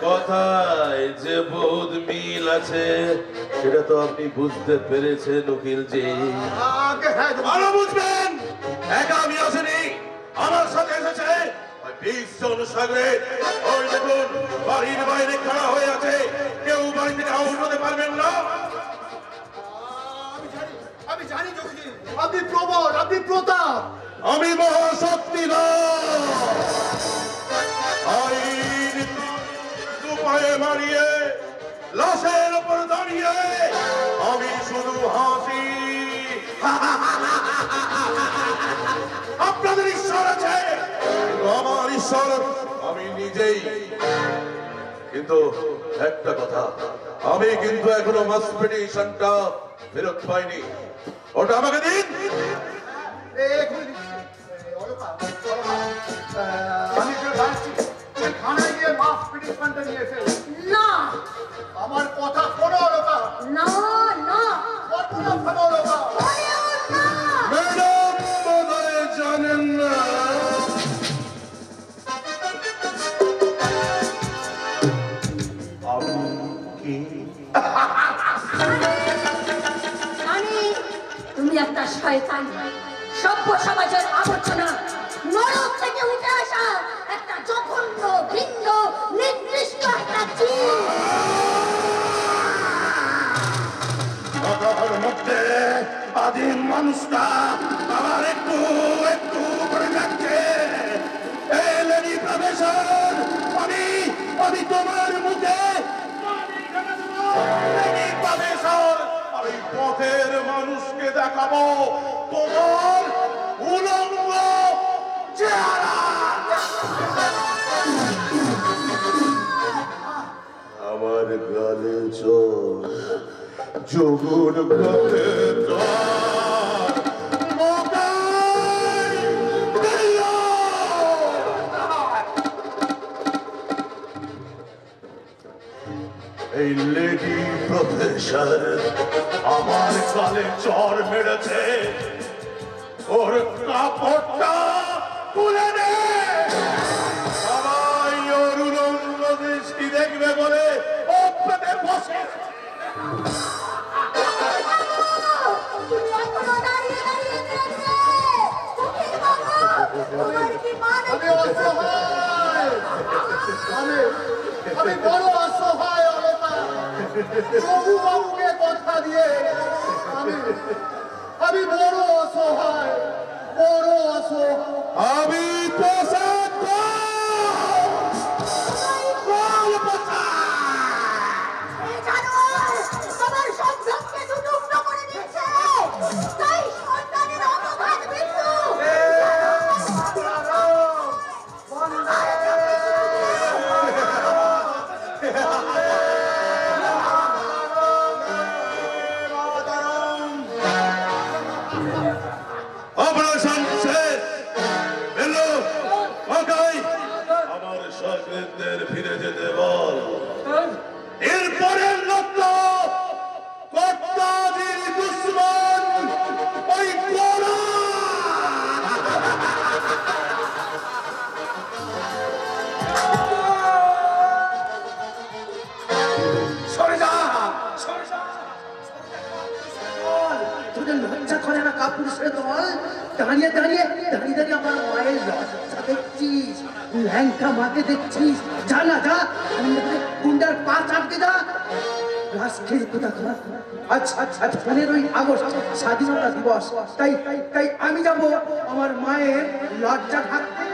কথায় যে বোধ মিল আছে সেটা তো আপনি বুঝতে পেরেছেন উকিলজি। ভালো বুঝবেন, একা আমি আসেনি, আমার সাথে এসেছে 20 জন সাগরে। ওই দেখুন বাড়ির বাইরে খাড়া হয়ে আছে, কেউ বাড়ি থেকে আউট হতে পারবেন না। আমি জানি যোগী, আপনি প্রবল, আপনি প্রতাপ। আমি মহাশক্তিধর। আইন দুপায়ে মারিয়ে লাশের উপর দাঁড়িয়ে আমি শুধু হাসি। আপনাদের ঈশ্বর আছে, আমার ঈশ্বর আমি নিজেই। কিন্তু একটা কথা, আমি কিন্তু এখনো মাসপিটিশনটা ফেরত পাইনি, ওটা আমাকে দিন। আমি যাচ্ছি, তুমি থানায় গিয়ে মাফ পিটিশনটা নিয়ে এসে। না, আমার কথা শোনো লোকা। না, না, কতটা শোনো লোকা। ম্যাডাম বোধহয় জানেন না, জানি তুমি একটা শয়তান, সভ্য সমাজের আবর্জনা, নরক থেকে উঠে আসা একটা জঘন্য, ভিন্ন, নির্দিষ্ট একটা জীব। কথার মধ্যে আদিম মানুষটা আমার একটু একটু করে যাচ্ছে। এই লেডি প্রফেসর, আমি তোমার মুখে লেডি প্রফেসর, আমি পথের মানুষকে দেখাবো তোমার উলঙ্গ চেহারা। আমার গালে চোখ, যোগুর গালে এই লেডি প্রফেসর আমার গালে চর মেরেছে, ওর কাপড়টা খুলে নে। সবাই ওর উলঙ্গ দৃষ্টি দেখবে বলে ও পেতে বসে। তুমি এখনো দাঁড়িয়ে দাঁড়িয়ে দেখবে। উকিল বাবু, তোমার কি মানে? আমি অসহায়, আমি বড় অসহায় অলকা। প্রভু বাবুকে কথা দিয়ে আমি বড় অসহায়, বড় অসহায়। আমি পোশাক এই জানোয়ার তোমার সম্পদকে দুটুকরো করে দিচ্ছে। তাই সন্তানের অপঘাত মৃত্যু। অপারেশন শেষ। বেরো, ওকাই আমার সরকারদের ফিরে যেতে বল। এরপরের লক্ষ্য কর্তাজির দুশ্মন ওই কোরা। সরে যা, সরে যা। তোদের লজ্জা করে না কাপুরুষের দল? দাঁড়িয়ে দাঁড়িয়ে দাঁড়িয়ে দাঁড়িয়ে আমার মায়ের লজ্জা দেখছিস, ল্যাংটা মাকে দেখছিস? যা না যা, গুন্ডার পা চাটকে যা। রাষ্ট্রের কোথাকার আচ্ছা আচ্ছা 15ই আগস্ট স্বাধীনতা দিবস, তাই তাই তাই আমি যাব আমার মায়ের লজ্জা ঢাকতে।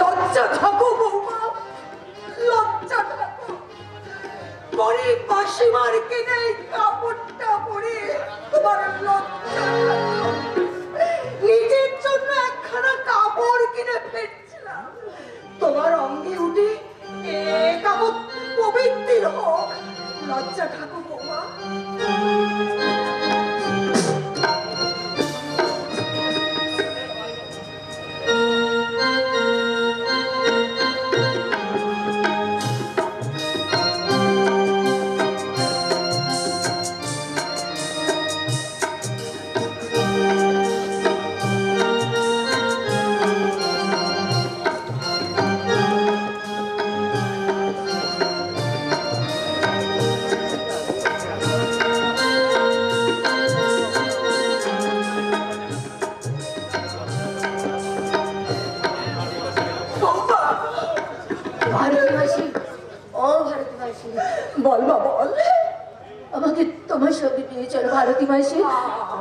লজ্জা থাকো বৌমা, লজ্জা থাকো। গরিব মাসিমার কিনে কাপড়টা পরে তোমার লজ্জা থাকো। নিজের জন্য একখানা কাপড় কিনে ফেলছিলাম, তোমার অঙ্গে উঠে এ কাপড় পবিত্র বের হোক, লজ্জা ঠাকুর বৌমা। ভারতবাসী, ও ভারতবাসী, বল মা বল, আমাকে তোমার সঙ্গে নিয়ে চলো ভারতী মাসি।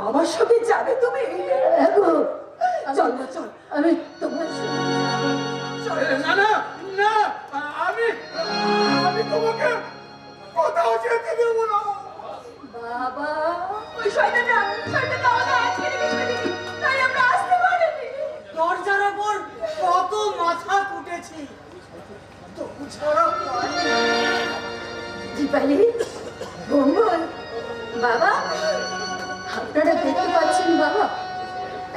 আমার সঙ্গে যাবে তুমি? চল না, চল, আমি তোমার সঙ্গে। না না না, আমি আমি তোমাকে কোথাও যেতে দেবো না। বাবা, ওই শয়তানটা আমাকে আটকে রেখেছে, তাই আমরা আসতে পারিনি। দরজার ওপর কত মাথা কুটেছি, তবু ছাড়া পারিনি। দীপালি, মঙ্গল, বাবা, আপনারা দেখতে পাচ্ছেন বাবা,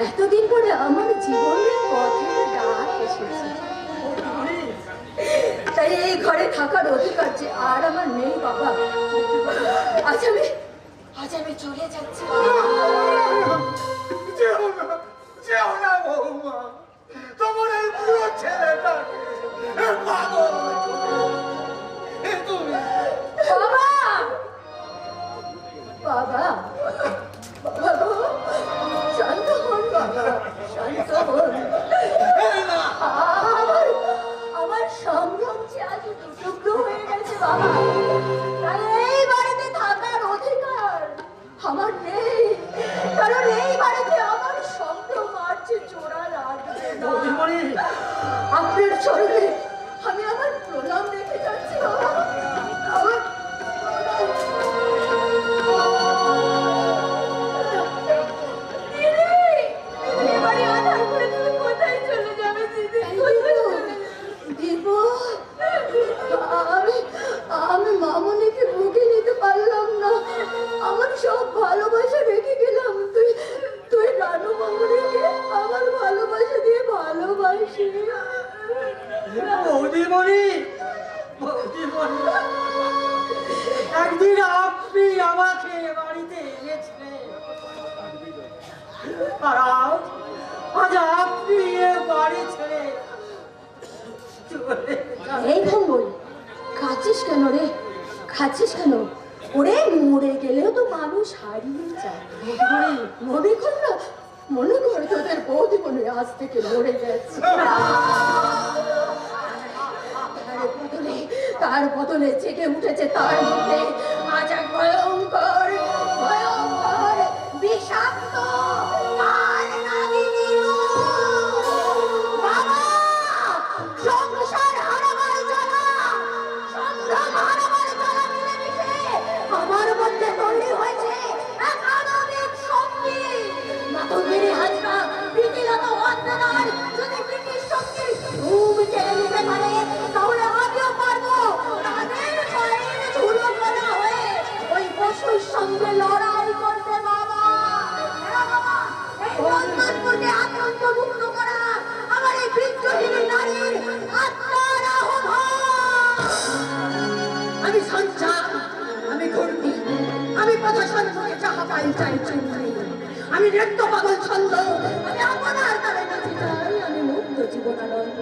এতদিন পরে আমার জীবনের পথে ডাক এসেছে। তাই এই ঘরে থাকার অধিকার যে আর আমার নেই বাবা। আজ আমি চলে যাচ্ছি। যেও না, যেও না বৌমা, তোমার এই বুড়ো ছেলেটাকে পাগল তুমি। বাবা, বাবা, বাবা গো, শান্ত হন বাবা, শান্ত হন। আমার সম্ভ্রম যে আজ টুকরো হয়ে গেছে বাবা, তাই এই বাড়িতে থাকার অধিকার আমার নেই, কারণ এই বাড়িতে আমার সম্ভ্রম আর যে জোড়া লাগবে না। আপনার চরণে আমি আমার প্রণাম রেখে যাচ্ছি বাবা, আমার আমি মামনিকে বুকে নিতে পারলাম না, আমার সব ভালোবাসা রেখে গেলাম। তুই রানু মামনিকে আমার ভালোবাসা দিয়ে ভালোবাসি। বৌদিমণি, বৌদিমণি, একদিন আপনি আমাকে বাড়িতে এনেছিলেন, আর আজ আপনি এ বাড়ি ছেড়ে চলে যান। এই ভঙ্গল, খাচ্ছিস কেন রে? খাচ্ছিস কেন? ওরে মরে গেলেও তো মানুষ হারিয়ে যায়। মনে কর না, মনে কর তোদের বৌদি মনে আজ থেকে মরে গেছে। তার বদলে জেগে উঠেছে তার মধ্যে আজ এক ভয়ঙ্কর ভয়ঙ্কর বিষাক্ত নাগিনী রূপ। বাবা, সংসার হারাবার জ্বালা, সংগ্রাম হারাবার জ্বালা মিলেমিশে আমার মধ্যে তৈরি হয়েছে এক আণবিক শক্তি। মাথা মেরে হাজরা প্রীতিলতা ওয়াদ্দেদার যদি ব্রিটিশ শক্তির ঘুম কেড়ে নিতে পারে, তাহলে আমিও পারবো তাদের পায়ের ধুলো করা হয়ে ওই পশুর সঙ্গে লড়াই করতে। বাবা, হ্যাঁ বাবা, এই রঞ্জনপুরকে আতঙ্ক মুক্ত করা আমার এই বিদ্রোহিনী নারীর আত্মার আহ্বান। আমি সঞ্চার, আমি ঘূর্ণি, আমি প্রদর্শন করে যাহা পাই চাই চুমরি, আমি নৃত্য পাগল ছন্দ, আমি আপনার তারে নাচি চাই, আমি মুক্ত জীবনানন্দ,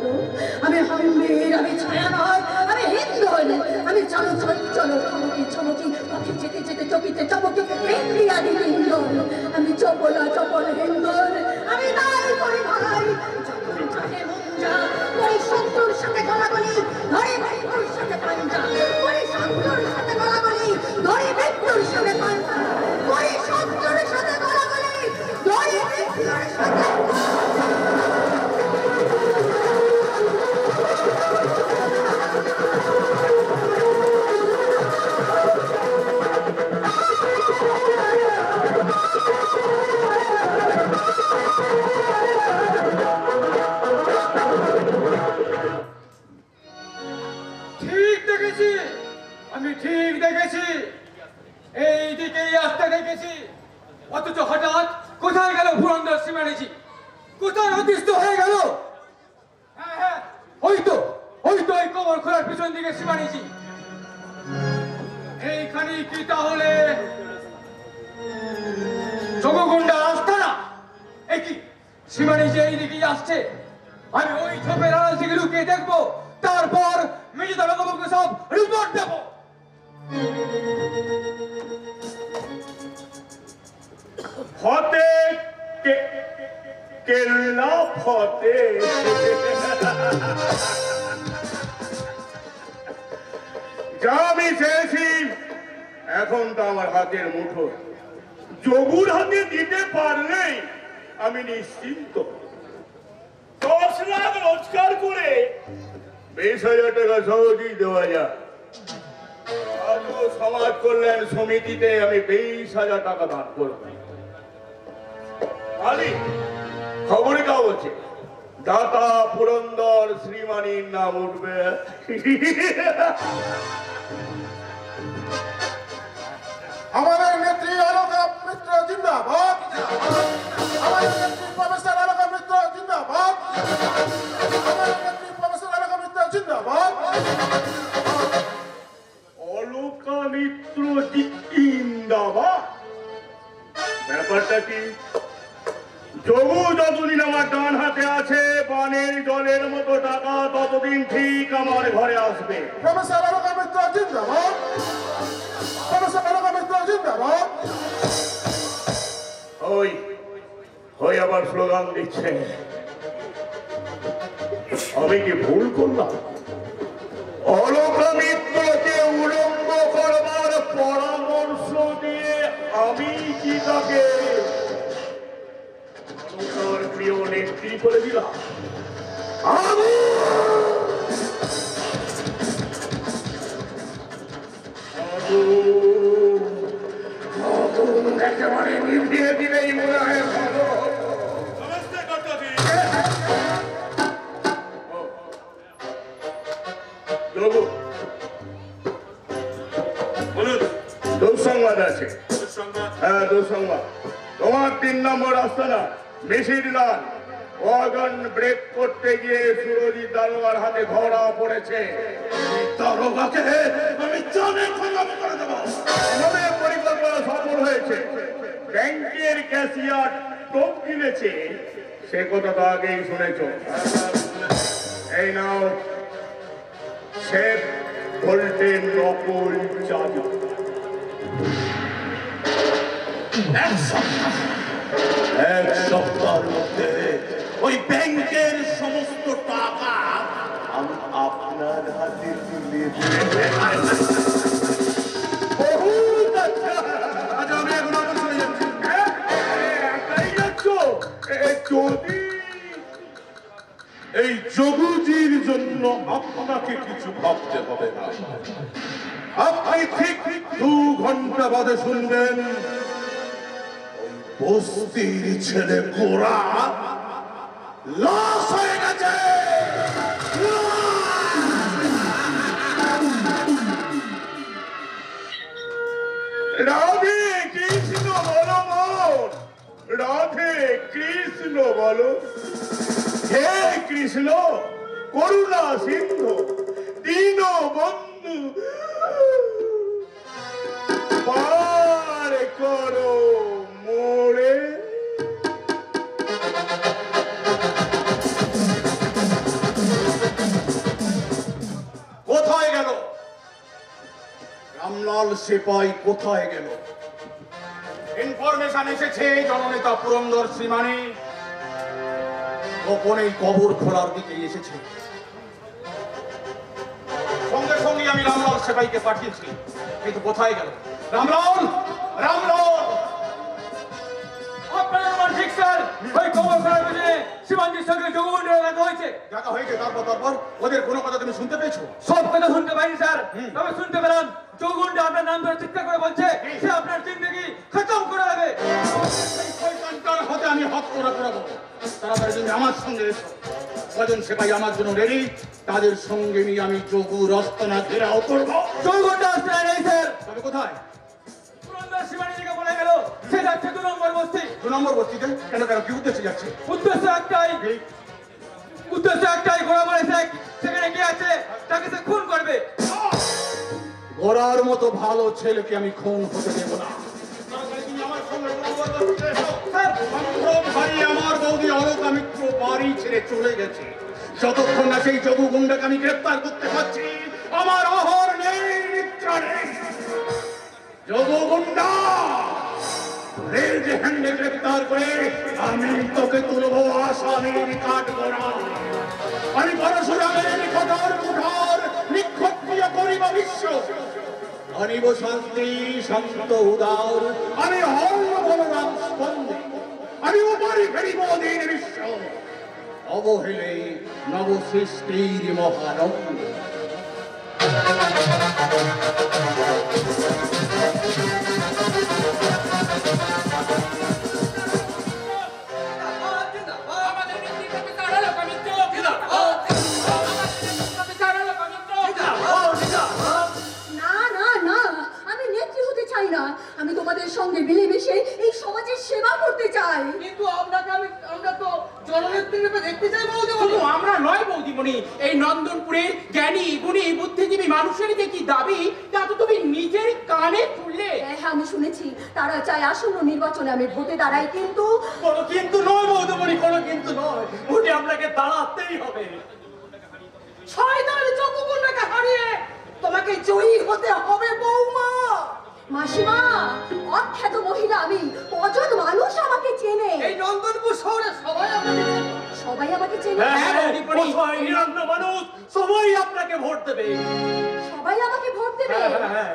আমি হম্বীর, আমি ছায়া নয়, আমি হিন্দোল, আমি চলো চলো চমকি চমকি পথে যেতে যেতে চকিতে চমকি ইন্দ্রিয়াদি হিন্দোল, আমি চপলা চপল হিন্দোল, আমি তাই করি ভাই। যখন চাহে মুঞ্জা করি শত্রুর সাথে গলাগলি, ধরে মৃত্যুর সাথে পাঞ্জা করি, শত্রুর সাথে গলাগলি ধরে মৃত্যুর সাথে পাঞ্জা করি, শত্রুর সাথে গলাগলি ধরে মৃত্যুর সাথে। আমি ঠিক দেখেছি, এই দিকেই আসতে দেখেছি, অথচ হঠাৎ কোথায় গেল পুরন্দর শ্রীমানিজি? কোথায় অদৃষ্ট হয়ে গেল? হ্যাঁ হ্যাঁ, ওই তো ওই কবর খোলার পিছন দিকে শ্রীমানিজি। এইখানে কি তাহলে যোগগুন্ডা আস্তানা? এ কি শ্রীমানিজি এই দিকেই আসছে? আমি ওই ঝোপের আড়াল থেকে লুকিয়ে দেখবো, তারপর মেজদা রকমকে সব রিপোর্ট দেবো। ফতে কেল্লা ফতে। যা আমি চেয়েছি এখন তো আমার হাতের মুঠো। যোগুর হাতে দিতে পারলেই আমি নিশ্চিন্ত। 10 লাখ রোজগার করে 20,000 টাকা সহজেই দেওয়া যায়। সমাজ কল্যাণ সমিতিতে আমি 20,000 টাকা দান করব। আলী খবর কাগজে দাতা পুরন্দর শ্রীমানির নাম উঠবে। আমাদের নেত্রী আলোকা মিত্র জিন্দাবাদ। আমাদের নেত্রী প্রফেসর আলোকা মিত্র জিন্দাবাদ। আমাদের নেত্রী প্রফেসর আলোকা মিত্র জিন্দাবাদ। অলকা মিত্র জিন্দাবাদ। ব্যাপারটা কি? যোগু যতদিন আমার ডান হাতে আছে, পানির জলের মতো টাকা ততদিন ঠিক আমার ঘরে আসবে। প্রফেসর আলোকা মিত্র জিন্দাবাদ। প্রফেসর আলোকা মিত্র জিন্দাবাদ। ওই আবার স্লোগান দিচ্ছে। আমি কি ভুল করলাম? অলকা মিত্রকে উলঙ্গ করবার পরামর্শ দিয়ে আমি কি তাকে অলকার প্রিয় নেত্রী করে দিলাম? আমি একেবারে নিভিয়ে দিলেই মনে হয় ভালো। দুঃসংবাদ আছে। হ্যাঁ, দুঃসংবাদ। তোমার 3 নম্বর আস্তানা মিশির লাল ওয়াগন ব্রেক করতে গিয়ে সুরজিৎ দারোগার হাতে ধরা পড়েছে। দারোগাকে আমি জানে খতম করে দেব। আমাদের পরিকল্পনা সফল হয়েছে। ব্যাংকের ক্যাশিয়ার টোপ কিনেছে, সে কথা তো আগেই শুনেছ। এই নাও শেফ ভোল্টের নকল চাবি। এক সপ্তাহের মধ্যে ওই ব্যাংকের সমস্ত টাকা আমি আপনার হাতে তুলে দিই। বহুত আচ্ছা। আচ্ছা, আমি এখন আবার চলে যাচ্ছি। একাই যাচ্ছ? যদি এই যোগুজির জন্য আপনাকে কিছু ভাবতে হবে না। আপনি ঠিক 2 ঘন্টা বাদে শুনবেন ওই বস্তির ছেলে গোরা লাশ হয়ে গেছে। রাধে কৃষ্ণ বলো মন, রাধে কৃষ্ণ বলো। হে কৃষ্ণ করুণা সিন্ধু দীন বন্ধু, পার করো মোরে। কোথায় গেল রামলাল সিপাই? কোথায় গেল? ইনফরমেশন এসেছে জননেতা পুরন্দর শ্রীমানি গোপনে কবর খোলার দিকে এসেছে। সঙ্গে সঙ্গে আমি রামলাল সিপাইকে পাঠিয়েছি, কিন্তু কোথায় গেল রামলাল? রামলাল আপনার আমার ঠিক স্যার, ওই কবর খোলার পিছনে শিবাঞ্জির সঙ্গে যোগগুন্ডার দেখা হয়েছে। দেখা হয়েছে, তারপর ওদের কোনো কথা তুমি শুনতে পেয়েছো? সব কথা শুনতে পাইনি স্যার, তবে শুনতে পেলাম যোগগুন্ডা আপনার নাম ধরে চিৎকার করে বলছে সে আপনার জিন্দগি খতম করে দেবে। এই শয়তানটার হাতে আমি হাত করা করাবো। তাড়াতাড়ি তুমি আমার সঙ্গে এসো। কজন সেপাই আমার জন্য রেডি, তাদের সঙ্গে নিয়ে আমি যোগুর আস্তানা ঘেরাও করবো। যোগগুন্ডা আসছে কোথায়? পুরন্দর শিবানীজিকে বলে গেল সে যাচ্ছে 2 নম্বর বস্তি। 2 নম্বর বস্তিতে? কেন কেন, কি উদ্দেশ্যে যাচ্ছে? উদ্দেশ্য একটাই, ঘোড়া মারেছে, সেখানে কে আছে তাকে সে খুন করবে। ঘোড়ার মতো ভালো ছেলেকে আমি খুন হতে দেব না। ভাই, আমার বৌদি অলকা মিত্র বাড়ি ছেড়ে চলে গেছে। যতক্ষণ না সেই যোগু গুন্ডাকে আমি গ্রেফতার করতে পারছি, আমার অহর নেই, নিদ্রা নেই। যোগু গুন্ডা, রেড হ্যান্ডে গ্রেফতার করে আমি তোকে তুলবো আসামির কাঠগড়া। আমি পরশুরামের নিকটর কুঠার নিক্ষত্রিয় করিব বিশ্ব। আনিব শান্তি শান্ত উদার, আমি হল বলরাম স্পন্দে, আমি উপরে ফেরিব দিন বিশ্ব। অবহেলে নব সৃষ্টির মহারণ্য। আমাদের নেত্রী প্রফেসর অলকা মিত্র জিন্দাবাদ। প্রফেসর অলকা মিত্র না না না, আমি নেত্রী হতে চাই না। আমি তোমাদের সঙ্গে মিলেমিশে এই সমাজের সেবা করতে চাই। কিন্তু আমরা তো জননেত্রী রূপে দেখতে চাই বৌদিমণি। আমরা নয় বৌদিমণি, এই নন্দনপুরের জ্ঞানী গুণী বুদ্ধিজীবী মানুষের যে কি দাবি তা তো তুমি নিজের কানে শুনলে। হ্যাঁ হ্যাঁ, আমি শুনেছি তারা চায় আসন্ন নির্বাচনে আমি ভোটে দাঁড়াই, কিন্তু কোনো কিন্তু নয় বৌদিমণি, কোনো কিন্তু নয়, ভোটে আপনাকে দাঁড়াতেই হবে। শয়তান যোগগুণকে হারিয়ে তোমাকে জয়ী হতে হবে বৌমা। মাসিমা, অখ্যাত মহিলা আমি, কজন মানুষ আমাকে চেনে। এই নন্দনপুর শহরে সবাই আমাকে চেনে। নিরন্ন মানুষ সবাই আপনাকে ভোট দেবে। সবাই আমাকে ভোট দেবে। হ্যাঁ।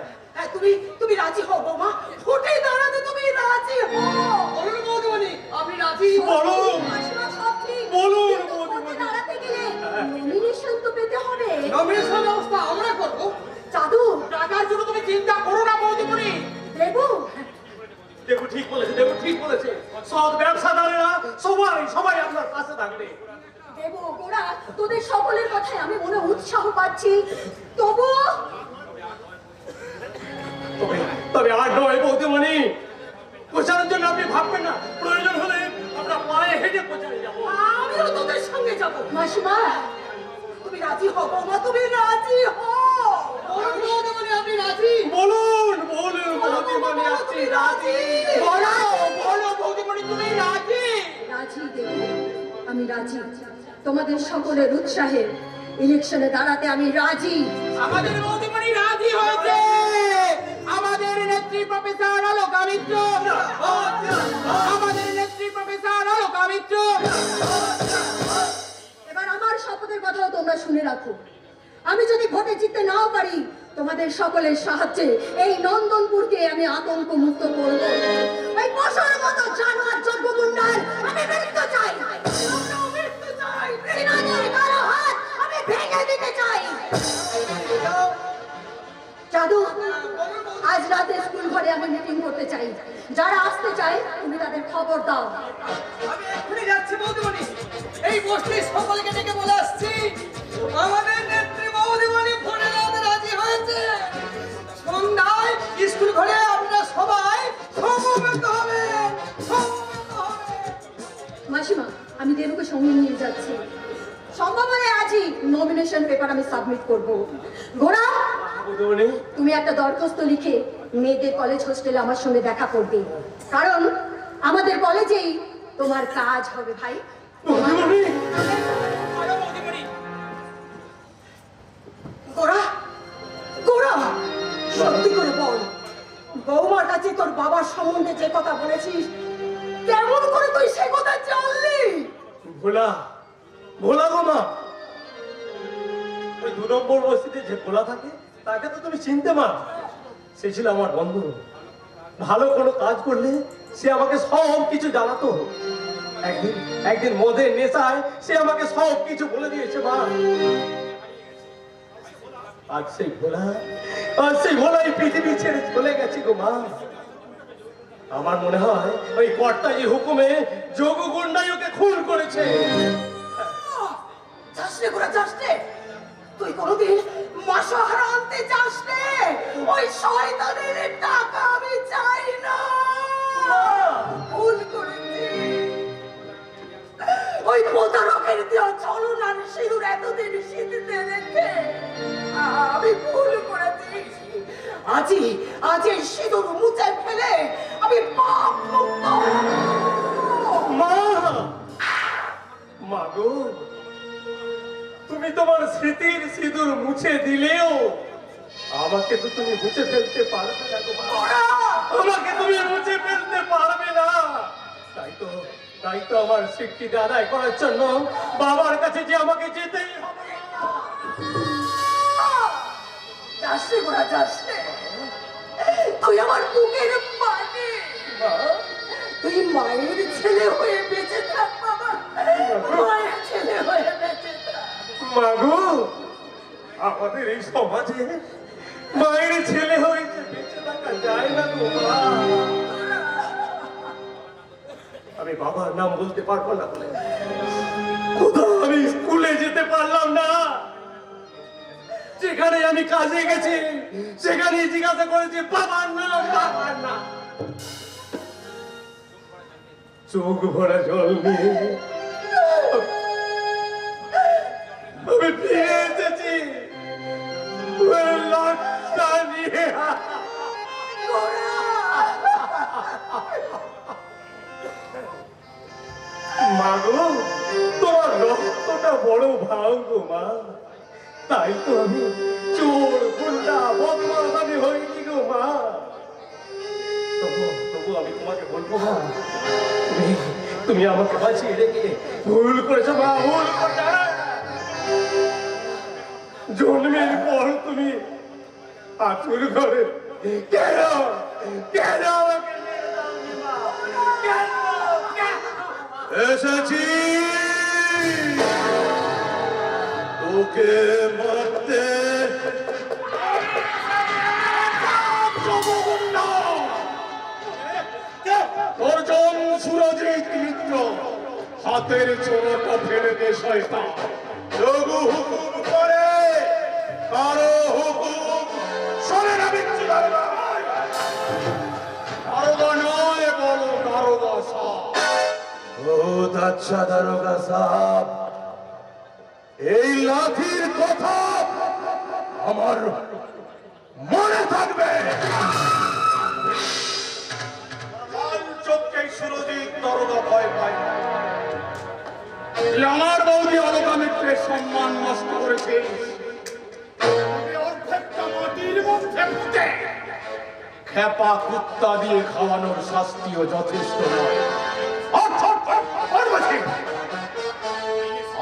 তুমি রাজি হও বৌমা, ভোটে দাঁড়াতে তুমি রাজি হও। বলুন বৌদিমণি, আপনি রাজি? বলুন মাসিমা, সব ঠিক, বলুন কিন্তু ভোটে দাঁড়াতে গেলে নমিনেশন তো পেতে হবে। নমিনেশন ব্যবস্থা আমরা করবো। জাদু টাকার জন্য তুমি চিন্তা করো না বৌদিমণি। দেবু, দেখো ঠিক বলেছে, সব ব্যবসাদারেরা সবাই আপনার পাশে থাকবে। দেবু গোড়া, তোদের সকলের কথায় আমি মনে উৎসাহ পাচ্ছি, তবু তবে আর নয় বৌদিমণি, প্রচারের জন্য আপনি ভাববেন না, প্রয়োজন হলে আমরা পায়ে হেঁটে প্রচারে যাবো। আমিও তোদের সঙ্গে যাব। মাসিমা, তুমি রাজি হও বৌমা, তুমি রাজি হও। বলুন বৌদিমণি, আপনি রাজি? বলুন বৌদিমণি, আপনি রাজি? বলো বৌদিমণি, তুমি রাজি? রাজি দেবু, আমি রাজি। তোমাদের সকলের উৎসাহে ইলেকশনে দাঁড়াতে আমি রাজি। আমাদের বৌদিমণি রাজি হয়েছে। আমাদের নেত্রী প্রফেসর অলকা মিত্র, আমাদের নেত্রী প্রফেসর অলকা মিত্র। এবার আমার শপথের কথাও তোমরা শুনে রাখো। আমি যদি ভোটে জিততে নাও পারি, তোমাদের সকলের সাহায্যে এই নন্দনপুরকে আমি আতঙ্ক মুক্ত করব। ওই পশুর মতো জানোয়ার যোগ্যগুন্ডার আমি মৃত্যু চাই। আমরাও মৃত্যু চাই। সিনাদের কালো হাত আমি ভেঙে দিতে চাই। জাদু, আজ রাতে স্কুল ঘরে আমি মিটিং করতে চাই। যারা আসতে চায় তুমি তাদের খবর দাও। আমি এক্ষুনি যাচ্ছি বৌদিমণি, এই বস্তির সকলকে ডেকে বলে আসছি আমাদের নেত্রী বৌদিমণি ভোটে দাঁড়াতে রাজি হয়েছে। সন্ধ্যায় স্কুল ঘরে আপনারা সবাই সমবেত হবেন। মাসিমা, আমি দেবুকে সঙ্গে নিয়ে যাচ্ছি। সম্ভব হলে আজই নমিনেশন পেপার আমি সাবমিট করব। ঘোড়া, তুমি একটা দরখাস্ত লিখে মেয়েদের কলেজ হোস্টেলে আমার সঙ্গে দেখা করবে, কারণ আমাদের কলেজেই তোমার কাজ হবে ভাই। গোড়া, গোড়া, সত্যি করে বল, বৌমার কাছে তোর বাবার সম্বন্ধে যে কথা বলেছিস, কেমন করে তুই সে কথা জানলি? ভোলা গো মা, ওই 2 নম্বর বস্তিতে যে ভোলা থাকে তাকে তো তুমি চিনতে মা। সে ছিল আমার বন্ধু। ভালো কোনো কাজ করলে সে আমাকে সব কিছু জানাতো। একদিন মদের নেশায় সে আমাকে সব কিছু বলে দিয়েছে মা। আজ সেই ভোলা এই পৃথিবী ছেড়ে চলে গেছে গো মা। আমার মনে হয় ওই কর্তাজি হুকুমে যোগু গুন্ডাই ওকে খুন করেছে। যাস রে গোড়া, যাস রে। তুই কোনোদিন বাসহারা আনতে চাস রে, ওই শয়তানের টাকা আমি চাই না। ভুল করেছি, ওই প্রতারকের দেওয়া চলনার সিঁদুর এতদিন শীতে রেখে আমি ভুল করেছি। আজই এই সিঁদুর মুছে ফেলে আমি পাপ মুক্ত হব। মা, মা গো, তুমি তোমার স্মৃতির সিঁদুর মুছে দিলেও আমাকে তো তুমি মুছে ফেলতে পারবে না গো মা। আমাকে তুমি মুছে ফেলতে পারবে না। তাই তো আমার স্বীকৃতি আদায় করার জন্য বাবার কাছে যে আমাকে যেতেই হবে। যাস রে গোড়া, যাস রে। তুই আমার বুকের পানি, তুই মায়ের ছেলে হয়ে বেঁচে থাক বাবা, মায়ের ছেলে হয়ে বেঁচে থাক। মাগো, আমাদের এই সমাজে মায়ের ছেলে হয়েছে বেঁচে থাকা যায় না গো মা। আমি বাবার নাম বলতে পারবো না বলে আমি স্কুলে যেতে পারলাম না। যেখানে আমি কাজে গেছি সেখানে জিজ্ঞাসা করেছি বাবার নাম। চোখ ভরা জল নিয়ে আমি ফিরে এসেছি লজ্জা নিয়ে। মা গো, তোমার রক্তটা বড় ভাও গো মা। তাই তো আমি চোর গুন্ডা বদমাশ আমি হইনি গো মা। তবু আমি তোমাকে বলবো না, তুমি আমাকে বাঁচিয়ে রেখে ভুল করেছো মা, ভুল করেছো। জন্মের পর তুমি আতুর ঘরে কেন কেন আমাকে নিয়ে যাওনি মা? কেন? এসেছি তোকে মারতে। অর্জুন সুরজিৎ মিত্র, হাতের চোরটা ফেলে দে শয়তান। যোগু হুকুম করে, কারো হুকুম শোনে না বিচ্ছু দারোগা। দারোগা নয়, বড় দারোগা সাহেব। বহুত আচ্ছা দারোগা সাহেব, এই লাঠির কথা আমার মনে থাকবে। লাল চোখে সুরজিৎ দারোগা ভয় পায় না। তুই আমার বৌদি অলকা মিত্রের সম্মান নষ্ট করেছিস। তুই অর্ধেকটা মাটির মধ্যে পুঁতে খেপা কুত্তা দিয়ে খাওয়ানোর শাস্তিও যথেষ্ট নয়।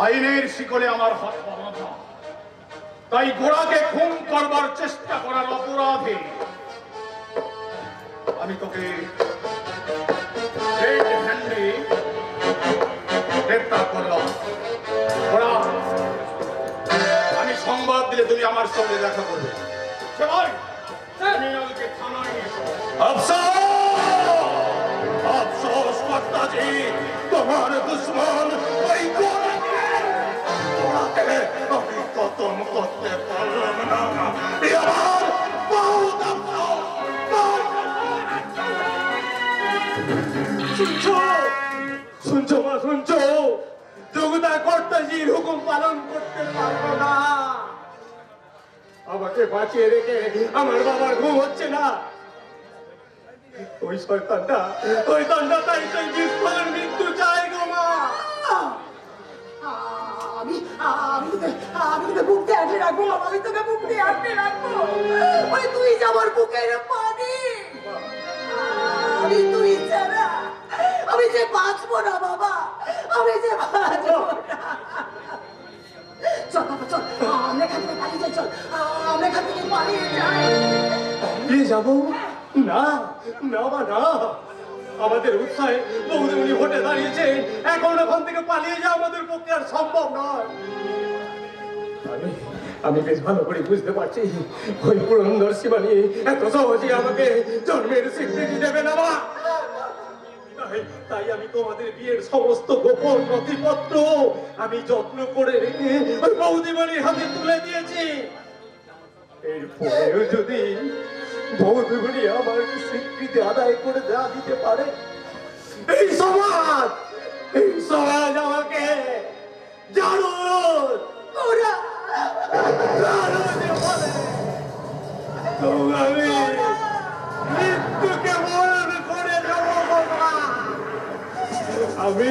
আইনের শিকলে আমার হাত বাঁধা, তাই ঘোড়াকে খুন করবার চেষ্টা করার অপরাধে আমি তোকে রেড হ্যান্ডে গ্রেপ্তার করলাম। ঘোড়া, আমি সংবাদ দিলে তুমি আমার সঙ্গে দেখা করবে। চল, ক্রিমিনালকে থানায় নিয়ে এসো। আফসোস কর্তাজি, তোমার দুশ্মন ওই গোড়াকে আমি খতম করতে পারলাম না। এবার বহুত আফসোস। শুনছো মা, শুনছো? যোগদা কর্তাজির হুকুম পালন করতে পারবো না। আমাকে বাঁচিয়ে রেখে আমার বাবার ঘুম হচ্ছে না। ওই শয়তানটা তাই বিস্ফোরণ মৃত্যু চাই গো মা। আমি তোকে বুক দিয়ে আটকে রাখবো, আমি তোকে বুক দিয়ে আটকে রাখবো। ওই তুই যে আমার বুকের পানি, আমি তুই ছাড়া আমি যে বাঁচবো না বাবা, আমি যে বাঁচবো না। চল বাবা চল, আমরা এখান থেকে পালিয়ে যাই। চল, আমরা এখান থেকে পালিয়ে যাই। পালিয়ে যাবো? না না মা, না। আমাদের উৎসাহে বৌদিমণি ভোটে দাঁড়িয়েছে, এখন ওখান থেকে পালিয়ে যাওয়া আমাদের পক্ষে আর সম্ভব নয়। আমি বেশ ভালো করে বুঝতে পারছি ওই পুরন্দর শিবানী এত সহজে আমাকে জন্মের স্বীকৃতি দেবে না মা। তাই আমি তোমাদের বিয়ের সমস্ত গোপন নথিপত্র আমি যত্ন করে রেখে ওই বৌদিমণির হাতে তুলে দিয়েছি। এরপরেও যদি বৌদ্ধগুলি আমার স্বীকৃতি আদায় করে দেওয়া দিতে পারে, এই সমাজ আমাকে জানুন তো আমি মৃত্যুকে বরণ করে দেব বাবা। আমি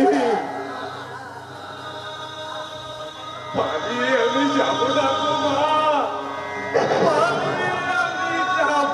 পালিয়ে আমি যাব না গো মা, পালিয়ে আমি যাব।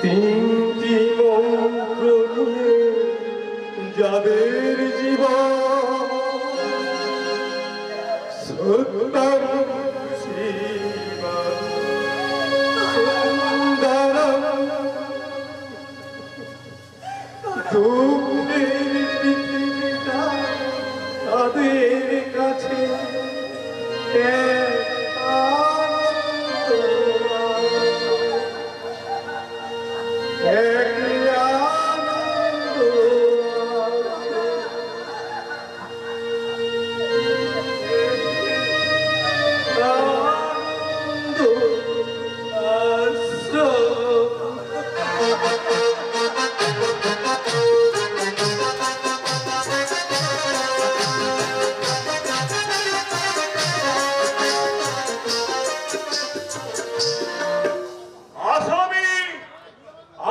তিনটি মন্ত্র নিয়ে যাদের জীবন সুন্দর শিবম সুন্দরম দুঃখের পৃথিবীটা তাদের কাছে এক আনন্দ।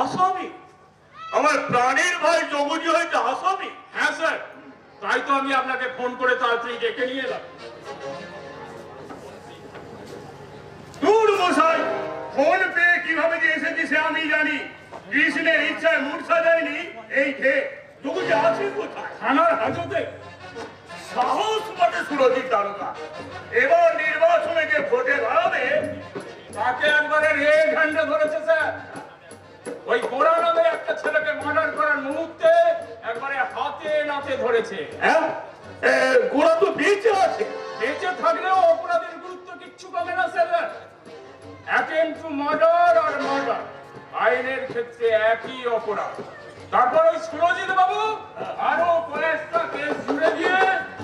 আসামি? আমার প্রাণের ভাই যোগজি হয়েছে আসামি? হ্যাঁ স্যার, তাই তো আমি আপনাকে ফোন করে তাড়াতাড়ি ডেকে নিয়ে এলাম। দূর মশাই, ফোন পেয়ে কিভাবে যে এসেছি সে আমি জানি। কৃষ্ণের ইচ্ছায় মূর্ছা যায়নি এই খেয়ে। যোগজি আছে কোথায়? থানার হাজতে। সাহস বটে সুরজিৎ তারকা। এবার নির্বাচনে যে ভোটে দাঁড়াবে তাকে একবারে রেল ঘান্ডে ধরেছে স্যার। ওই গোড়া নামে একটা ছেলেকে মার্ডার করার মুহূর্তে একবারে হাতে নাতে ধরেছে। হ্যাঁ, গোড়া তো বেঁচে আছে। বেঁচে থাকলেও অপরাধের গুরুত্ব কিচ্ছু কমে না স্যার। অ্যাটেম্প টু মার্ডার আর মার্ডার আইনের ক্ষেত্রে একই অপরাধ। তারপর ওই সুরজিৎ বাবু আরো কয়েকটা কেস জুড়ে দিয়ে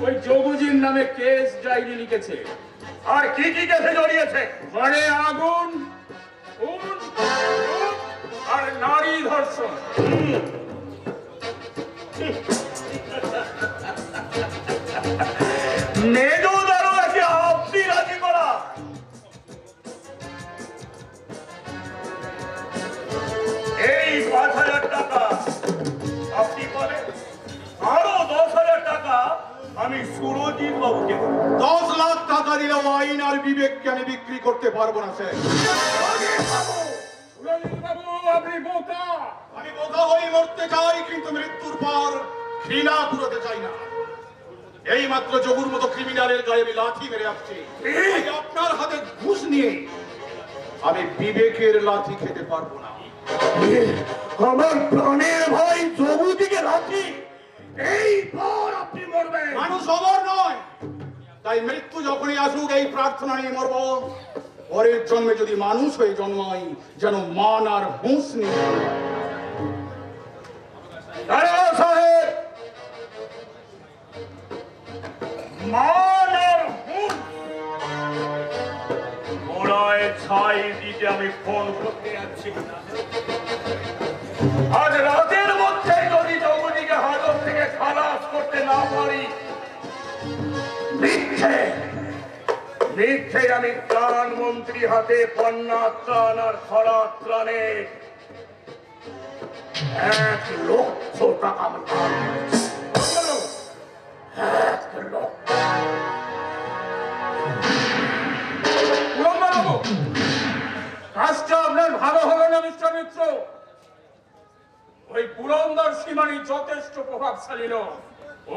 ওই যোগজির নামে কেস ডায়েরি লিখেছে। আর কি কি কেসে জড়িয়েছে? ঘরে আগুন, খুন, লুট আর নারী ধর্ষণ। মেজ দারোয়াকে আপনি রাজি করা। এই ৫,০০০ টাকা আপনি বলেন, আরো ১০,০০০ টাকা আমি সুরজিৎ বাবুকে দেব। 10 লাখ টাকা দিলেও আইন আর বিবেককে আমি বিক্রি করতে পারবো না স্যার। সুরজিৎ বাবু, আপনি বোকা। আমি বোকা হয়ে মরতে চাই, কিন্তু মৃত্যুর পর ঘৃণা পুরোতে চাই না। এই মাত্র যোগুর মতো ক্রিমিনালের গায়ে আমি লাথি মেরে আসছি। এই আপনার হাতে ঘুষ নিয়ে আমি বিবেকের লাথি খেতে পারবো না। আমার প্রাণের ভাই যোগুদিকে লাথি, এই পর আপনি মরবেন। মানুষ অমর নয়, তাই মৃত্যু যখনই আসুক এই প্রার্থনা নিয়ে মরব, পরের জন্মে যদি মানুষ হয়ে জন্মাই যেন মান আর হুঁশ নিয়ে। সাহেব, মান আর হুঁশ মোড়ায় ছাই দিতে আমি ফোন করতে যাচ্ছি। আজ রাতের মধ্যে যদি যোগদিকে হাজত থেকে খালাস করতে না পারি, মিথ্যে আমি প্রাণ মন্ত্রী হাতে পণ্যা ত্রাণ আর খরা ত্রাণে 1,00,000 টাকা আমি দান করেছি। 1,00,000। পুরন্দরবাবু, কাজটা আপনার ভালো হলো না মিস্টার মিত্র। ওই পুরন্দর সীমানি যথেষ্ট প্রভাবশালী লোক,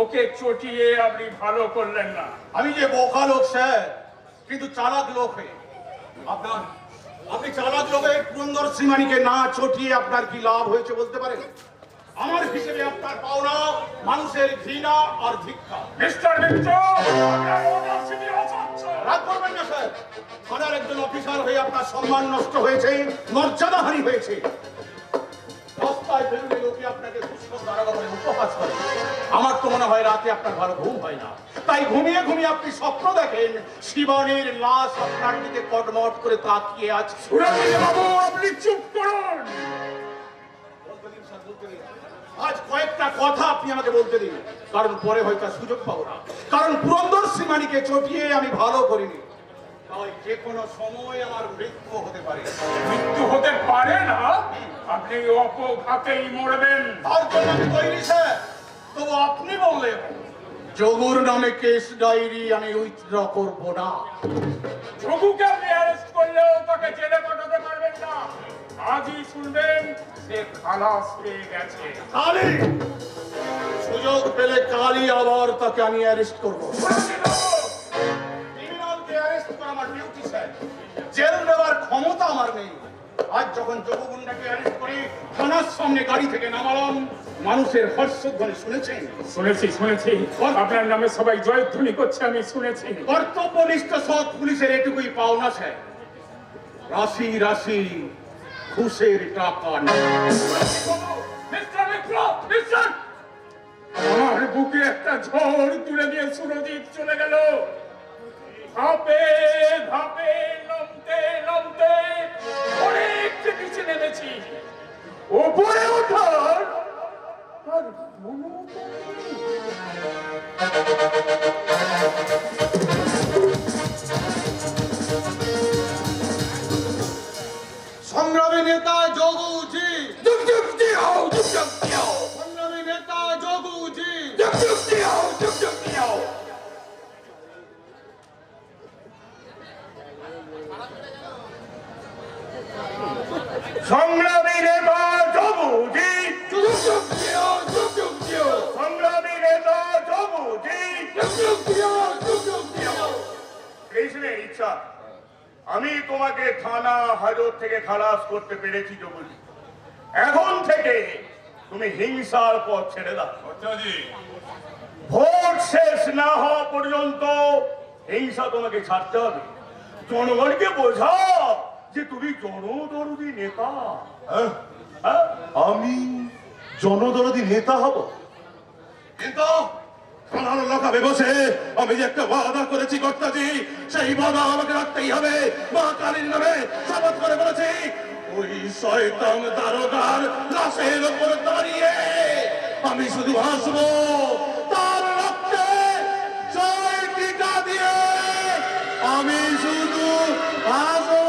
ওকে চটিয়ে আপনি ভালো করলেন না। আমি যে বোকা লোক স্যার, কিন্তু চালাক লোক হয়ে আপনি চালাক লোকের পুরন্দর শ্রীমানিকে না চটিয়ে আপনার কি লাভ হয়েছে বলতে পারেন? আমার হিসেবে আপনার পাওনা মানুষের ঘৃণা আর ধিক্কার। মিস্টার মিত্র, আপনার ওনারশিপই অস্বচ্ছ। রাগ করবেন না স্যার, থানার একজন অফিসার হয়ে আপনার সম্মান নষ্ট হয়েছে, মর্যাদাহানি হয়েছে। রাস্তায় বেরোলে লোকে আপনাকে দুষ্কর দারোগা বলে উপহাস করে। আমার তো মনে হয় রাতে আপনার ভালো ঘুম হয় না, তাই ঘুমিয়ে ঘুমিয়ে আপনি স্বপ্ন দেখেন শিবানীর লাশ আপনার দিকে কটমট করে তাকিয়ে আছে। বাবু, আপনি চুপ করুন। আজ কয়েকটা কথা আপনি আমাকে বলতে দিন, কারণ পরে হয়তো আর সুযোগ পাবো না। কারণ পুরন্দর শ্রীমানিকে চটিয়ে আমি ভালো করিনি, তাই যে কোনো সময় আমার মৃত্যু হতে পারে। মৃত্যু হতে পারে না, আপনি অপঘাতেই মরবেন। তার জন্য আমি তৈরি স্যার, তবু আপনি বললে যোগুর নামে কেস ডায়েরি আমি উইথড্র করব না। যোগুকে আপনি অ্যারেস্ট করলেও তাকে জেলে পাঠাতে পারবেন না। আজই শুনবেন সে খালাস পেয়ে গেছে। কালি সুযোগ পেলে কালি আবার তাকে আমি অ্যারেস্ট করব। ক্রিমিনালকে অ্যারেস্ট করা আমার ডিউটি স্যার, জেল দেওয়ার ক্ষমতা আমার নেই। আজ যখন যোগগুন্ডাকে অ্যারেস্ট করে থানার সামনে গাড়ি থেকে নামালাম, মানুষের হর্ষধ্বনি শুনেছেন? শুনেছি। আপনার নামে সবাই জয়ধ্বনি করছে, আমি শুনেছি। কর্তব্যনিষ্ঠ সৎ পুলিশের এটুকুই পাওনা স্যার, রাশি রাশি ঘুষের টাকা না। মিস্টার মিত্র, মিস্টার, আমার বুকে একটা ঝড় তুলে দিয়ে সুরজিৎ চলে গেল। ধাপে ধাপে নামতে নামতে অনেক নিচে নেমেছি। ওপরে ওঠার আর কোনো সংগ্রামী নেতা যোগুজি, সংগ্রামী নেতা যোগুজি। সংগ্রামী নেতা যোগুজি, সংগ্রামী নেতা যোগুজি। কৃষ্ণের ইচ্ছা আমি তোমাকে থানা হাজত থেকে খালাস করতে পেরেছি যোগুজি। এখন থেকে তুমি হিংসার পথ ছেড়ে দাও। ভোট শেষ না হওয়া পর্যন্ত হিংসা তোমাকে ছাড়তে হবে। জনগণকে বোঝাও যে তুমি জনদরদি নেতা। আমি জনদরদি নেতা হব? কিন্তু থানার লোকাবে বসে আমি যে একটা ওয়াদা করেছি কর্তাজি, সেই ওয়াদা আমাকে রাখতেই হবে। মা কালীর নামে শপথ করে বলেছি, ওই শয়তান দারোগার লাশের উপর দাঁড়িয়ে আমি শুধু হাসবো, তার রক্তে জয় টিকা দিয়ে আমি শুধু হাসবো।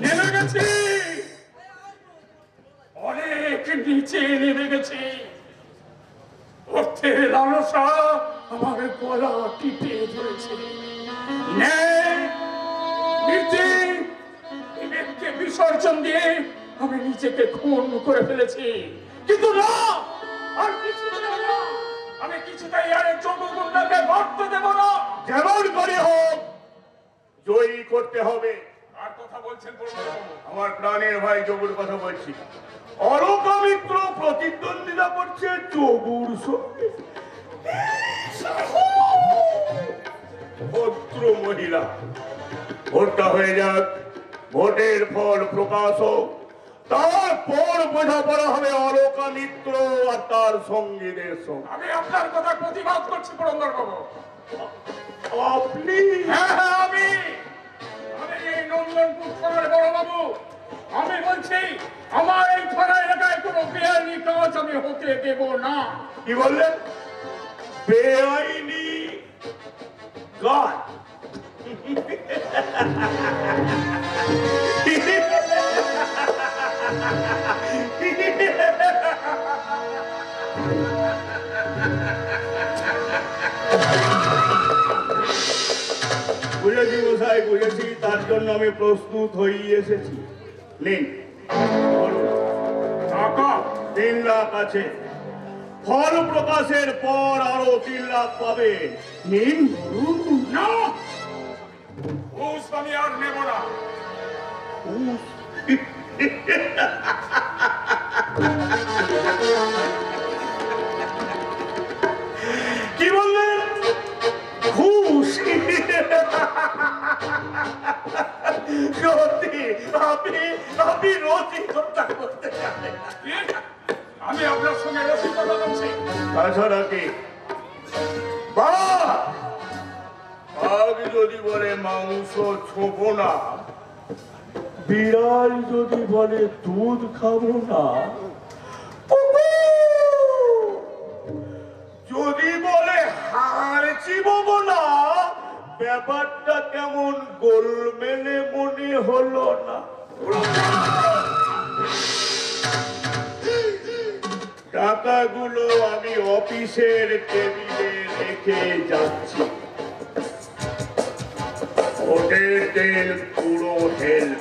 নেমে গেছি, অনেক নিচে নেমে গেছি। অর্থের লালসা আমার গলা টিপে ধরেছে। ন্যায়, নীতি, বিবেককে বিসর্জন দিয়ে আমি নিজেকে খুন করে ফেলেছি। কিন্তু না, আর কিছু দেব না। আমি কিছুতেই আর যোগগুন্ডাকে বাড়তে দেব না। যেমন করে হোক জয়ী করতে হবে। আর কথা বলছেন আমার প্রাণের ভাই যোগুর কথা বলছি। অলকা মিত্র প্রতিদ্বন্দ্বিতা করছে যোগুর সঙ্গে। ভদ্র মহিলা, ভোটটা হয়ে যাক, ভোটের ফল প্রকাশ হোক, তারপর বোঝাপড়া হবে অলকা মিত্র আর তার সঙ্গীদের সঙ্গে। আমি আপনার কথা প্রতিবাদ করছি পুরন্দর বাবু। আপনি? হ্যাঁ, আমি আমি এই নন্দনপুর থানার বড়বাবু, আমি বলছি আমার এই থানা এলাকায় কোনো বেআইনি কাজ আমি হতে দেব না। কি বললেন? বেআইনি কাজ? বুঝেছি মশাই, বুঝেছি। তার জন্য আমি প্রস্তুত হয়ে এসেছি। নিন, বলুন। টাকা 3 লাখ আছে। ফল প্রকাশের পর আরো 3 লাখ পাবে। নিন, বলুন। না, ঘুষ আমি আর নেব না। কি বললেন? ঘুষ? সত্যি আপনি রসিকতা করতে জানেন? কি? আমি আপনার সঙ্গে রসিকতা করছি? তাছাড়া কি? বাহ! বাঘ যদি বলে মাংস ছোবো না, বিড়াল যদি বলে দুধ খাবো না, যদি বলে হাড় চিবোবো না, ব্যাপারটা কেমন গোলমেলে মনে হলো না? টাকাগুলো আমি অফিসের টেবিলে রেখে যাচ্ছি। ভোটের তেল পুরো হেল্প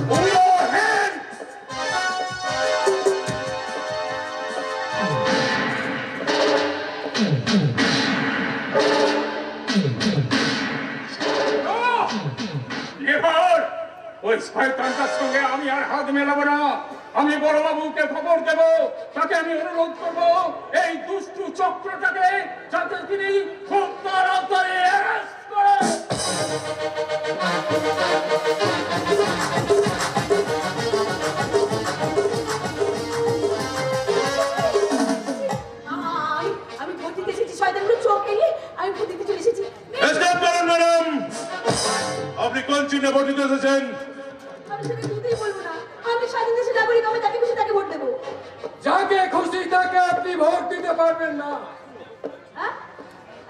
পুরো হেল্প। এবার ওই শয়তানটার সঙ্গে আমি আর হাত মেলাবো না। আমি বড়বাবুকে খবর দেব, তাকে আমি অনুরোধ করব এই দুষ্টু চক্রটাকে যাতে তিনি খুব তাড়াতাড়ি অ্যারেস্ট করে। আমি ভোট দিতে এসেছি, শয়তানগুলো চোখ এড়িয়ে আমি ভোট দিতে চলে এসেছি। স্টপ করুন ম্যাডাম। আপনি কোন চিহ্নে ভোট দিতে এসেছেন? আমি সেটা কিছুতেই বলবো না। আমি স্বাধীন দেশের নাগরিক, আমি যাকে খুশি তাকে ভোট দেবো। যাকে খুশি তাকে আপনি ভোট দিতে পারবেন না। হ্যাঁ?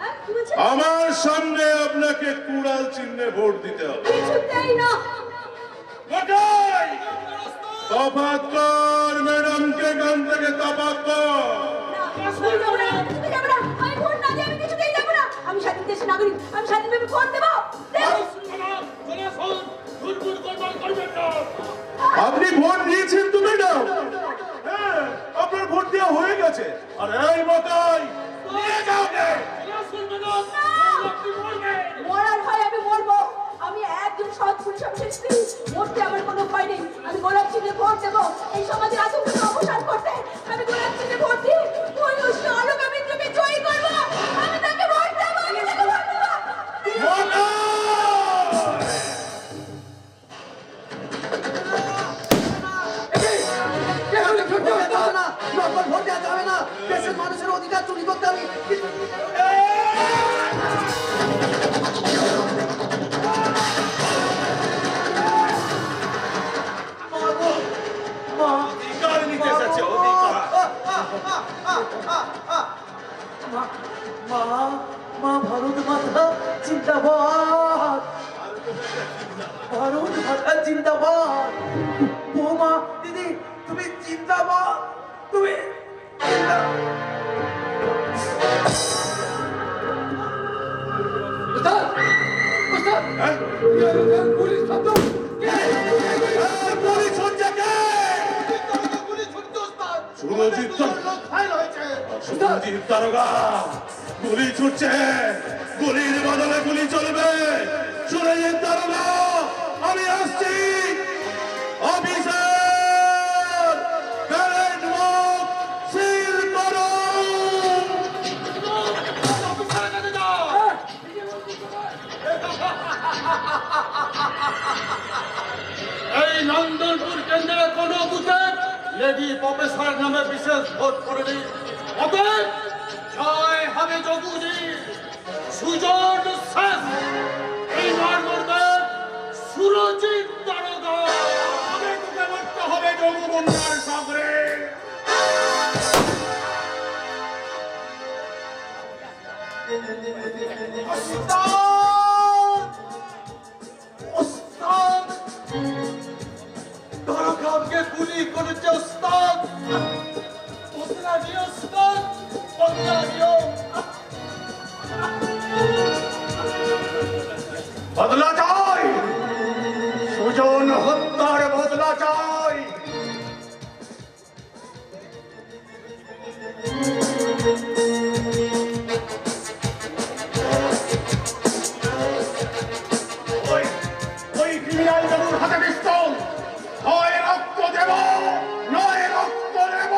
হ্যাঁ? কি বলছেন? আমার সামনে আপনাকে কুড়াল চিহ্নে ভোট দিতে হবে। কিছুতেই না। কোথায়? তফাৎ কর, ম্যাডামকে গান থেকে তফাৎ কর। আমি যাবো না, আমি যাবো না। আমি ভোট না দিয়ে আমি কিছুতেই যাবো না। আমি স্বাধীন দেশের নাগরিক, আমি স্বাধীনভাবে ভোট দেবো। দেবো। আপনি ভোট দিয়েছেন তো ম্যাডাম? হ্যাঁ, আপনার ভোট দেওয়া হয়ে গেছে। আর এই মতাই নিয়ে যাও গে। মরার ভয় আমি মরবো। আমি একজন সৎ পুরুষ, আমি স্ত্রী। মরতে আমার কোনো ভয় নেই। আমি গোলাপ চিহ্নে ভোট দেবো এই সমাজের আতঙ্ককে অবসান করতে। আমি গোলাপ চিহ্নে ভোট দিই ওই দুষ্ট আলোকা মিত্রকে জয়ী করবো। আমি তাকে ভোট দেবো, আমি তাকে ভোট দেবো। ভোট দেওয়া যাবে না। দেশের মানুষের অধিকার চুরি করতে আমি অধিকার নিতে এসেছে, অধিকার। মা ভারত মাতা জিন্দাবাদ, ভারত মাতা জিন্দাবাদ। বৌমা, দিদি, তুমি জিন্দাবাদ, তুমি উস্তাদ, উস্তাদ, পুলিশ শব্দ। পুলিশ হচ্ছে কে? সুরজিৎ সুরজিৎ দারোগা গুলি ছুটছে। গুলির বদলে গুলি চলবে। সুরজিৎ দারোগা, আমি আসছি। অফিসার, ব্যারেক মুখ সিল করুন। এই নন্দনপুর কেন্দ্রে কোনো বুথে লেডি প্রফেসর নামে বিশেষ ভোট করে দিন। অতএব জয় হবে যোগুজি, সুজন শেষ। সুরজিৎ দারোগা, আগে তোকে মরতে হবে যমুগুন্ডার সাগরে। দারোগাকে গুলি করেছে ওস্তাদ। বদলা নিও ওস্তাদ, বদলা নিও। বদলা চাই, সুজন হত্যার বদলা চাই। ওই ক্রিমিনাল বাবুর হাতে পিস্তল, হয় রক্ত দেব নয় রক্ত দেব।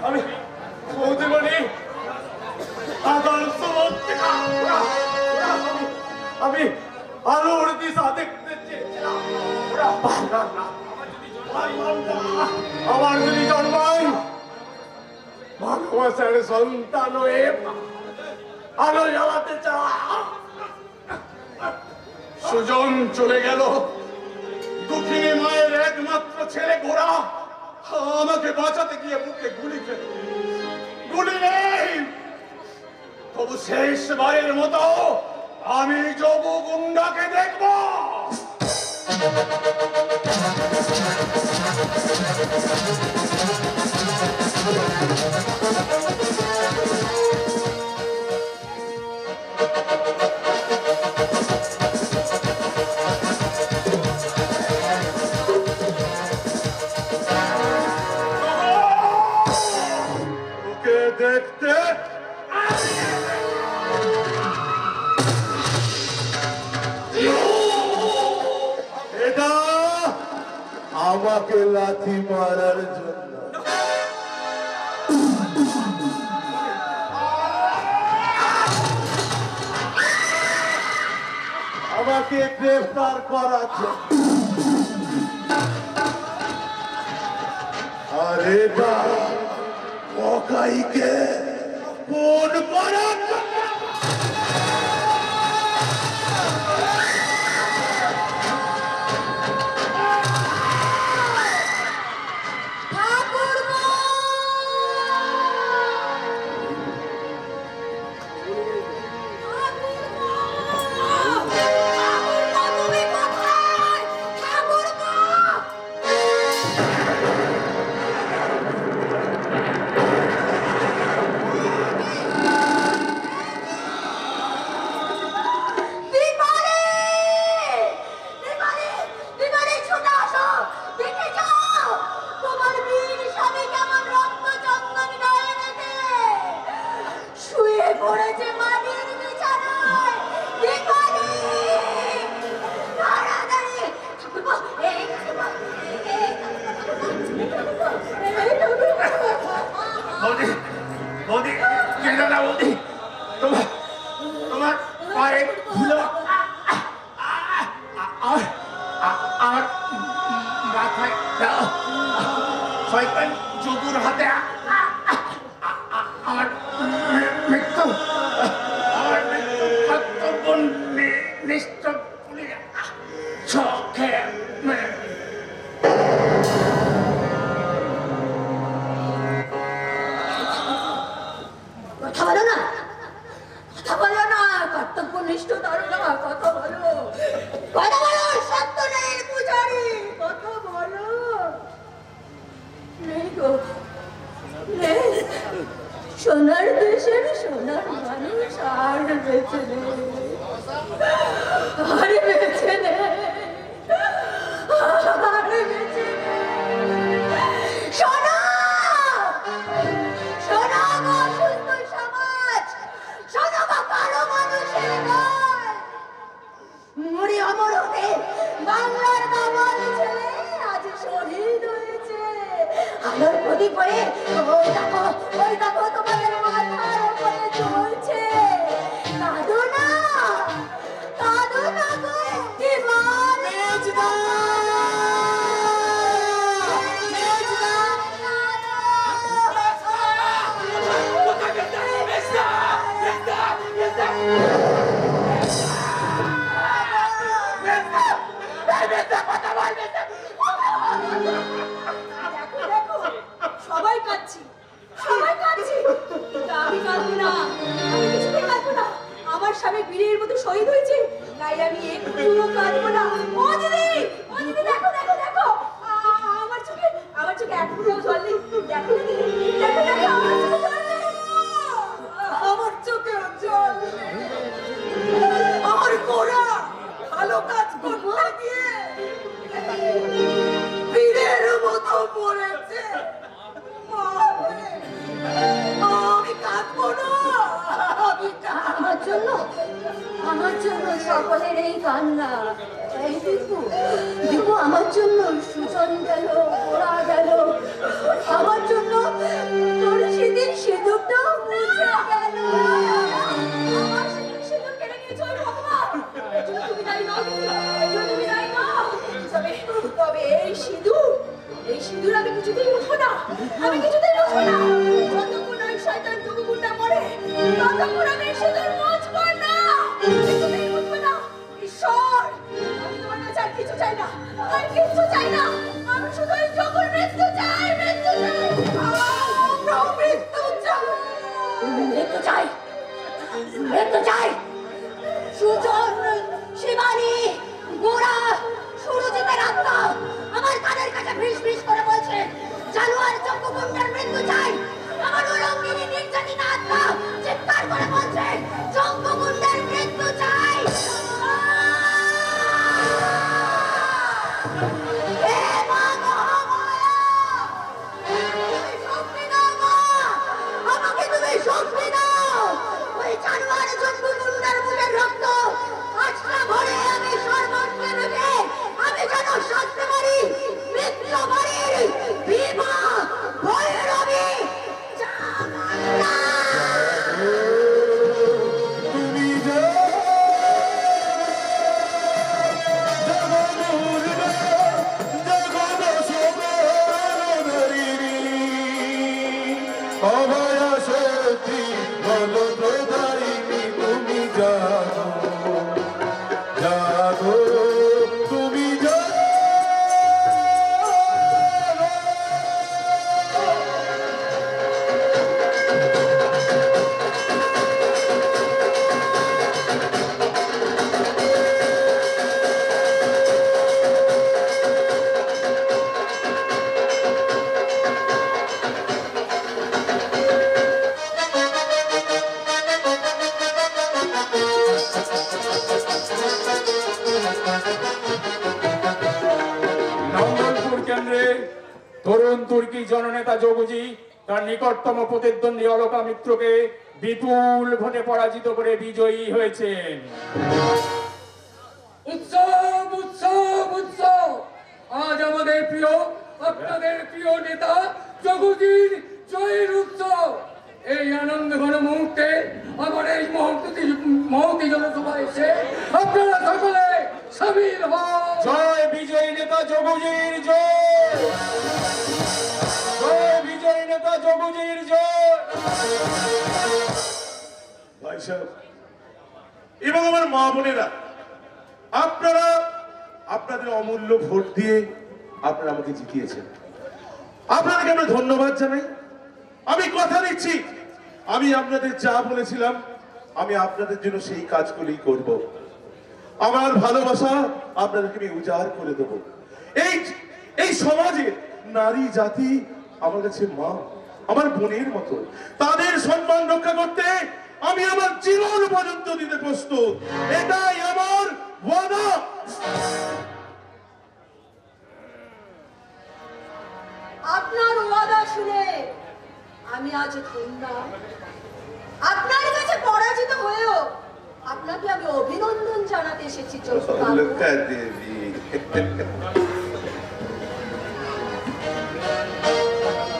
আমি বলতে পারি আমি আলোর দিশা দেখতে চেয়েছিলাম। আমার যদি জন্মাই ভালোবাসার সন্তান হয়ে আলো জ্বালাতে চায়। সুজন চলে গেল, দুঃখিনী মায়ের একমাত্র ছেলে গোরা আমাকে বাঁচাতে গিয়ে বুকে গুলি খেল। গুলি নেই, তবু শেষবারের মতো আমি যোগু গুন্ডাকে দেখব। ওকে দেখতে এটা আমাকে লাথি মারার জন্য। আমাকে গ্রেফতার করার জন্য। আর এটা ওকাইকে ফোন করার জন্য। পড়েছে মাটির বিছানায়। ভিখারি! তাড়াতাড়ি! বৌদি, বৌদি, কেঁদো না বৌদি, তোমার পায়ে ধুলো আর মাথায় দাও। শয়তান যোগুর হাতে আমার মৃত্যু কর্তব্য নিশ্চয় চোখে কথা বলো না, কথা বলো না, কর্তব্যনিষ্ঠ দারোগা, কথা বলো, কথা বলো। নেই গো, নেই। সোনার দেশের সোনার মানুষ আর বেঁচে নেই, আর বেঁচে নেই, আর বেঁচে নেই। শোনো, শোনো গো সুস্থ সমাজ, শোনো গো কারো মানুষের নয়। মরে অমর হতে বাংলার বাবার ছেলে আজ শহীদ হয়েছে। আলোর প্রদীপ হয়ে ওই দেখো তোমাদের মাথার উপরে চলছে। কাঁদো না, কাঁদো না গো জীবন। মেজদা, মেজদা, দেখো দেখো, সবাই কাঁদছি, সবাই কাঁদছি, কিন্তু আমি কাঁদবো না, আমি কিছুতে কাঁদবো না। আমার স্বামী বীরের মতো শহীদ হয়েছে, তাই আমি একটুও কাঁদবো না। ও দিদি, ও দিদি, দেখো দেখো দেখো, আমার চোখে এক ফোঁটাও জল নেই। দেখো দিদি, দেখো দেখো, আমার চোখে জল নেই, আমার চোখেও জল নেই। আমার গোড়া ভালো কাজ করতে গিয়ে বীরের মতো পড়েছে। আমি কাঁদবো না, আমি আমার জন্য সকলের এই কান্না। এই দীপু, দীপু, আমার জন্য সুজন গেল, ওরা গেল, আমার জন্য তোর সেদিন সিঁদুরটাও মুছে গেল। আমার সেদিন সিঁদুর কেড়ে নিয়েছ ওই ভগবান, এর জন্য তুমি দায়ী নও, এর জন্য তুমি দায়ী নও। তবে এই সিঁদুর আমি কিছুতেই মুছবো না, আমি কিছুতেই মুছবো না। যতক্ষণ ওই শয়তান যোগগুন্ডা পড়ে, ততক্ষণ আমি এই সিঁদুর মুছবো না, কিছুতেই মুছবো না। ঈশ্বর, আমি তোমার কাছে আর কিছু চাই না, আর কিছু চাই না। আমি শুধু ওই যোগের মৃত্যু চাই, মৃত্যু চাই, আমরা মৃত্যু চাই, মৃত্যু চাই, মৃত্যু চাই। সুজন, শিবানী, গোরা, সুরজিতের আত্মা আমার কানের কাছে ফিস ফিস করে বলছে, জানোয়ার চক্রগুন্ডার মৃত্যু চাই। আমার উলঙ্গিনী নির্যাতিতা আত্মা চিৎকার করে বলছে, চক্রগুন্ডার মৃত্যু চাই। হে মা মহামায়া, তুমি শক্তি দাও মা, আমাকে তুমি শক্তি দাও। ওই জানোয়ার চক্রগুন্ডার মুখের রক্ত আজকে ভরে আমি সর্বস্বে রেখে আমি যেন শাস্তি পারি, মৃত্যু পারি। ভীমা ভৈরবী জাগন্না। তুমি যে জগৎ সগরধারিণী, অভয়া শক্তি বলপ্রদায়িনী, তুমি জাগো, জাগো, তুমি জাগো। নন্দনপুর কেন্দ্রে তরুণ তুর্কি জননেতা যোগজি তার নিকটতম প্রতিদ্বন্দ্বী অলকা মিত্রকে বিপুল ভোটে পরাজিত করে বিজয়ী হয়েছেন। উৎসব উৎসব উৎসব, আজ আমাদের প্রিয়, আপনাদের প্রিয় নেতা যোগজির জয়ের উৎসব। এই আনন্দ ঘন মুহূর্তে আমার এই মহতি জনসভা এসে আপনারা সকলে সামিল হন। জয় বিজয়ী নেতা যোগজির জয়, জয় বিজয়ী নেতা যোগজির জয়। ভাই সাহেব এবং আমার মা বোনেরা, আপনারা আপনাদের অমূল্য ভোট দিয়ে আপনারা আমাকে জিতিয়েছেন, আপনাদেরকে আমরা ধন্যবাদ জানাই। আমি কথা দিচ্ছি, আমি আপনাদের যা বলেছিলাম আমি আপনাদের জন্য সেই কাজগুলি করব। আমার ভালোবাসা আপনাদেরকে আমি উজাড় করে দেব। এই সমাজে নারী জাতি আমার কাছে মা, আমার বোনের মতো। তাদের সম্মান রক্ষা করতে আমি আমার জীবন পর্যন্ত দিতে প্রস্তুত। এটাই আমার ওয়াদা। আপনার ওয়াদা শুনে আমি আজ ধন্য। আপনার কাছে পরাজিত হয়েও আপনাকে আমি অভিনন্দন জানাতে এসেছি চোখবাবু। লুকা দেবী,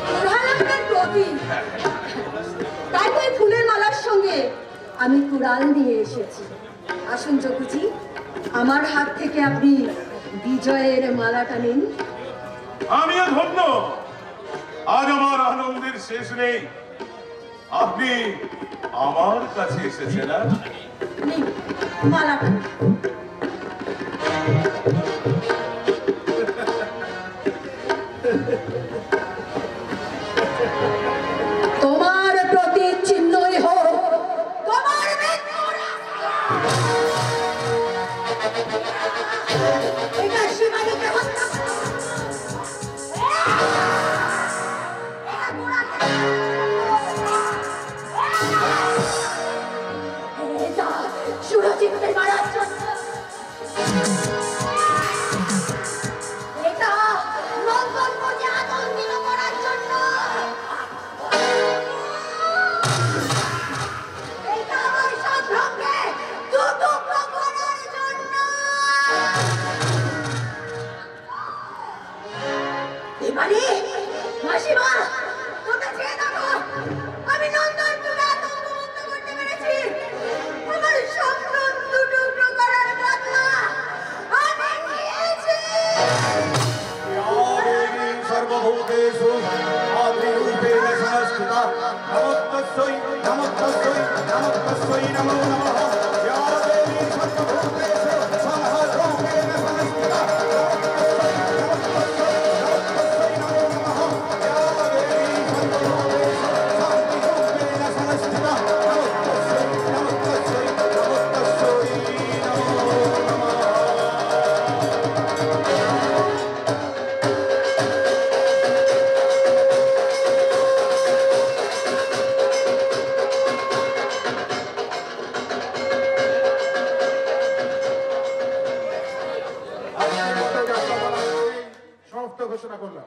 কুরআন আপনার প্রতীক। তাই তো এই ফুলের মালার সঙ্গে আমি কুরআন দিয়ে এসেছি। আসুন যোগুজি, আমার হাত থেকে আপনি বিজয়ের মালাটা নিন। আমিও ধন্য। আজ আমার আনন্দের শেষ নেই। আপনি আমার কাছে এসেছেন। নিন মালাটা। তোমার প্রতি চিহ্নই হোক তোমার মৃত্যুর। এটা শিবানীকে হত্যা করো। এটা সুরজিৎকে মারার জন্য। এটা নন্দনকে আতঙ্কিত করার জন্য। এটা আমার সম্পর্কে দুটুকরো করার জন্য। এবারে মাসিমা, তোমরা চেয়ে দেখো, আমি নন্দনকে আতঙ্কমুক্ত করতে পেরেছি। আমার স্বপ্ন দুটুকরো করার বদলা আমি নিয়েছি। সর্বভূতেষু আদিরূপেণ সংস্থিতা নমস্তস্যৈ নমস্তস্যৈ নমস্তস্যৈ নমো নমঃ। ইয়া দেবী সর্বভূতেষু সংস্থিতা সংস্থিতা নমস্তস্যৈ নমো নমঃ। ইয়া দেবী সর্বভূতেষু শান্তিরূপেণ সংস্থিতা নমস্তস্যৈ নমস্তস্যৈ নমস্তস্যৈ নমো নমঃ। সমাপ্ত ঘোষণা করলাম।